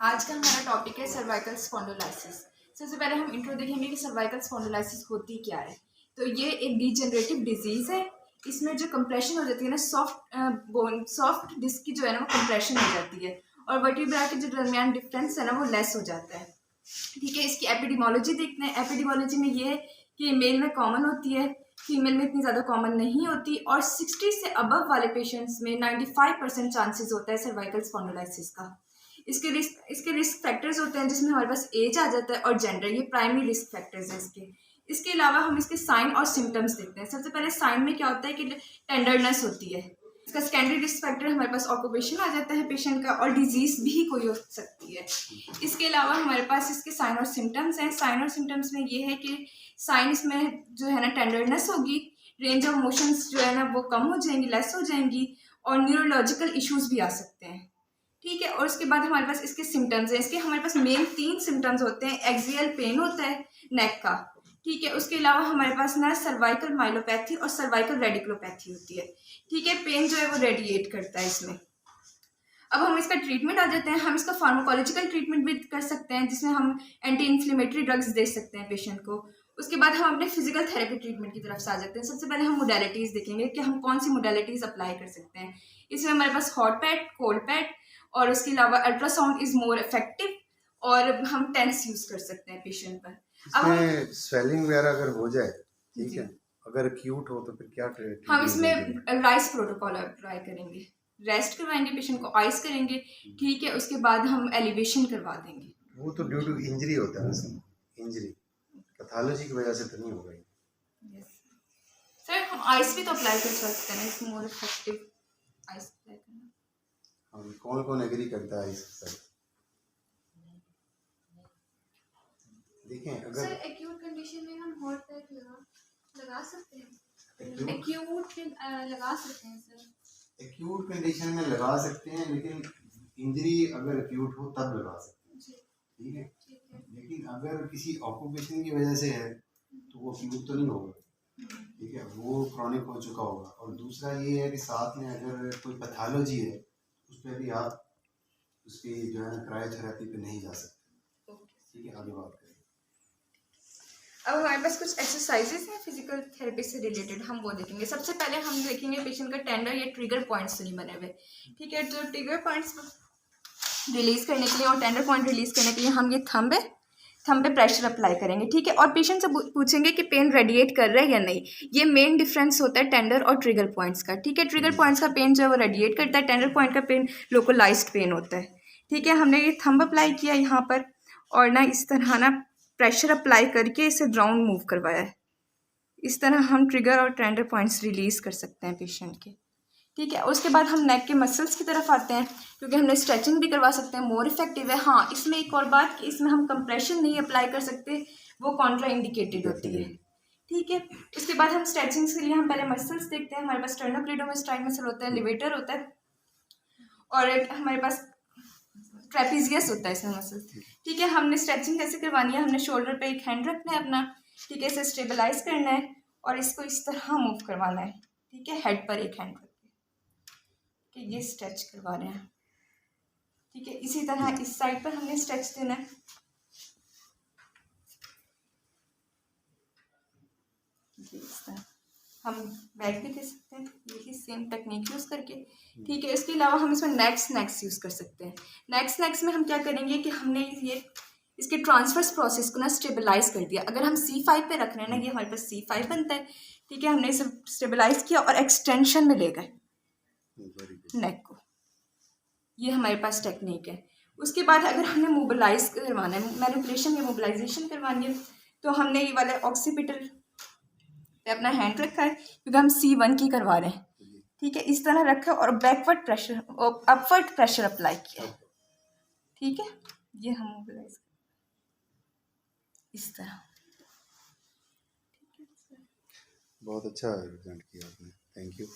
आज का हमारा टॉपिक है सर्वाइकल स्पॉन्डिलोलाइसिस। सबसे पहले हम इंट्रो देखेंगे कि सर्वाइकल स्पॉन्डिलोलाइसिस होती क्या है। तो ये एक डीजेनरेटिव डिजीज़ है। इसमें जो कंप्रेशन हो जाती है ना, सॉफ्ट डिस्क की जो है ना वो कंप्रेशन हो जाती है और वर्टिब्रा के जो दरमियान डिफरेंस है ना वो लेस हो जाता है। ठीक है, इसकी एपिडेमोलॉजी देखते हैं। एपिडेमोलॉजी में ये है कि मेल में कॉमन होती है, फीमेल में इतनी ज़्यादा कॉमन नहीं होती और 60 से अबव वाले पेशेंट्स में 95% चांसेस होता है सर्वाइकल स्पॉन्डिलोलाइसिस का। इसके रिस्क फैक्टर्स होते हैं जिसमें हमारे पास एज आ जाता है और जेंडर, ये प्राइमरी रिस्क फैक्टर्स हैं इसके अलावा हम इसके साइन और सिम्टम्स देखते हैं। सबसे पहले साइन में क्या होता है कि टेंडरनेस होती है। इसका सेकेंडरी रिस्क फैक्टर हमारे पास ऑक्यूपेशन आ जाता है पेशेंट का और डिजीज भी कोई हो सकती है। इसके अलावा हमारे पास इसके साइन और सिम्टम्स हैं। साइन और सिम्टम्स में ये है कि साइन इसमें जो है ना टेंडरनेस होगी, रेंज ऑफ मोशंस जो है ना वो कम हो जाएंगी, लेस हो जाएंगी और न्यूरोलॉजिकल इश्यूज भी आ सकते हैं। ठीक है, और उसके बाद हमारे पास इसके सिम्टम्स हैं। इसके हमारे पास मेन 3 सिम्टम्स होते हैं। एक्सियल पेन होता है नेक का, ठीक है। उसके अलावा हमारे पास ना सर्वाइकल माइलोपैथी और सर्वाइकल रेडिकुलोपैथी होती है। ठीक है, पेन जो है वो रेडिएट करता है इसमें। अब हम इसका ट्रीटमेंट आ जाते हैं। हम इसका फार्माकोलॉजिकल ट्रीटमेंट भी कर सकते हैं जिसमें हम एंटी इन्फ्लेमेटरी ड्रग्स दे सकते हैं पेशेंट को। उसके बाद हम अपने फिजिकल थेरेपी ट्रीटमेंट की तरफ से आ जाते हैं। सबसे पहले हम मोडेलिटीज़ देखेंगे कि हम कौन सी मोडेलिटीज़ अप्लाई कर सकते हैं। इसमें हमारे पास हॉट पैड, कोल्ड पैड और उसके अलावा अल्ट्रासाउंड इज़ मोर इफेक्टिव और हम टेंस यूज़ कर सकते हैं पेशेंट पर। इसमें स्वेलिंग वगैरह अगर हो जाए, ठीक है, अगर एक्यूट हो तो फिर क्या हम इसमें राइस प्रोटोकॉल अप्लाई करेंगे, रेस्ट करवाएंगे पेशेंट को, आइस करेंगे, ठीक है। उसके बाद हम एलिवेशन करवा देंगे। वो तो ड्यू टू इंजरी होता है ना, इंजरी पैथोलॉजी की वजह से तो नहीं होगा। सर हम आइस भी तो अप्लाई कर सकते हैं, it's more effective ice apply करना। हम कौन कौन एग्री करता है आइस के साथ? देखें, अगर सर एक्यूट कंडीशन में हम हॉट पैक लगा सकते हैं। एक्यूट लगा सकते हैं सर। एक्यूट कंडीशन में लगा सकते हैं, लेकिन इंजरी अगर एक्यूट हो तब लगा सकते हैं, ठीक है। लेकिन अगर किसी ऑक्यूपेशन की वजह से है तो वो एक्यूट तो नहीं होगा, ठीक है, वो क्रॉनिक हो चुका होगा। और दूसरा ये है कि साथ में अगर कोई पैथोलॉजी है उस पर भी आप उसकी जो है ना क्रायोथेरेपी पे नहीं जा सकते, ठीक है। आगे बात करें। अब हमारे पास कुछ एक्सरसाइजेस हैं फिजिकल थेरेपी से रिलेटेड, हम वो देखेंगे। सबसे पहले हम देखेंगे पेशेंट का टेंडर या ट्रिगर पॉइंट्स तो नहीं बने हुए, ठीक है। तो ट्रिगर पॉइंट्स रिलीज करने के लिए और टेंडर पॉइंट रिलीज करने के लिए हम ये थंब पे प्रेशर अप्लाई करेंगे, ठीक है। और पेशेंट से पूछेंगे कि पेन रेडिएट कर रहा है या नहीं। ये मेन डिफरेंस होता है टेंडर और ट्रिगर पॉइंट्स का, ठीक है। ट्रिगर पॉइंट्स का पेन जो है वो रेडिएट करता है, टेंडर पॉइंट का पेन लोकलाइज्ड पेन होता है, ठीक है। हमने ये थंब अप्लाई किया यहाँ पर और ना इस तरह ना प्रेशर अप्लाई करके इसे राउंड मूव करवाया है। इस तरह हम ट्रिगर और टेंडर पॉइंट्स रिलीज कर सकते हैं पेशेंट के, ठीक है। उसके बाद हम नेक के मसल्स की तरफ आते हैं, क्योंकि हमने स्ट्रेचिंग भी करवा सकते हैं, मोर इफेक्टिव है। हाँ, इसमें एक और बात कि इसमें हम कंप्रेशन नहीं अप्लाई कर सकते, वो कॉन्ट्रा इंडिकेटेड होती है, ठीक है। उसके बाद हम स्ट्रेचिंग के लिए हम पहले मसल्स देखते हैं। हमारे पास स्टर्नोक्लेडोमास्टाइल मसल होता है, लिवेटर होता है और हमारे पास ट्रेपीजियस होता है इसमें मसल, ठीक है। हमने स्ट्रेचिंग कैसे करवानी है, हमने शोल्डर पे एक हैंड रखना है अपना, ठीक है, इसे स्टेबलाइज करना है और इसको इस तरह मूव करवाना है, ठीक है। हेड पर एक हैंड रख के ये स्ट्रेच करवा रहे हैं, ठीक है। इसी तरह इस साइड पर हमने स्ट्रेच देना है, इस तरह हम बैक भी दे सकते हैं यही सेम टेक्निक यूज़ करके, ठीक है। इसके अलावा हम इसमें नेक्स यूज़ कर सकते हैं। नेक्स में हम क्या करेंगे कि हमने ये इसके ट्रांसफर्स प्रोसेस को ना स्टेबलाइज कर दिया। अगर हम C5 पे रख रहे हैं ना, ये हमारे पास C5 बनता है, ठीक है। हमने इसे स्टेबलाइज किया और एक्सटेंशन में ले गए नेक को, ये हमारे पास टेक्निक है। उसके बाद अगर हमने मोबिलाइज करवाना है, मैनिपुलेशन या मोबिलाइजेशन करवानी है, तो हमने ये वाले ऑक्सीपिटल पे अपना हैंड रखा है, क्योंकि हम C1 की करवा रहे हैं, ठीक है। इस तरह रखा और backward pressure upward pressure apply किया, ठीक है। ये हम मोबिलाइज इस तरह, बहुत अच्छा रिप्रेजेंट किया आपने, थैंक यू।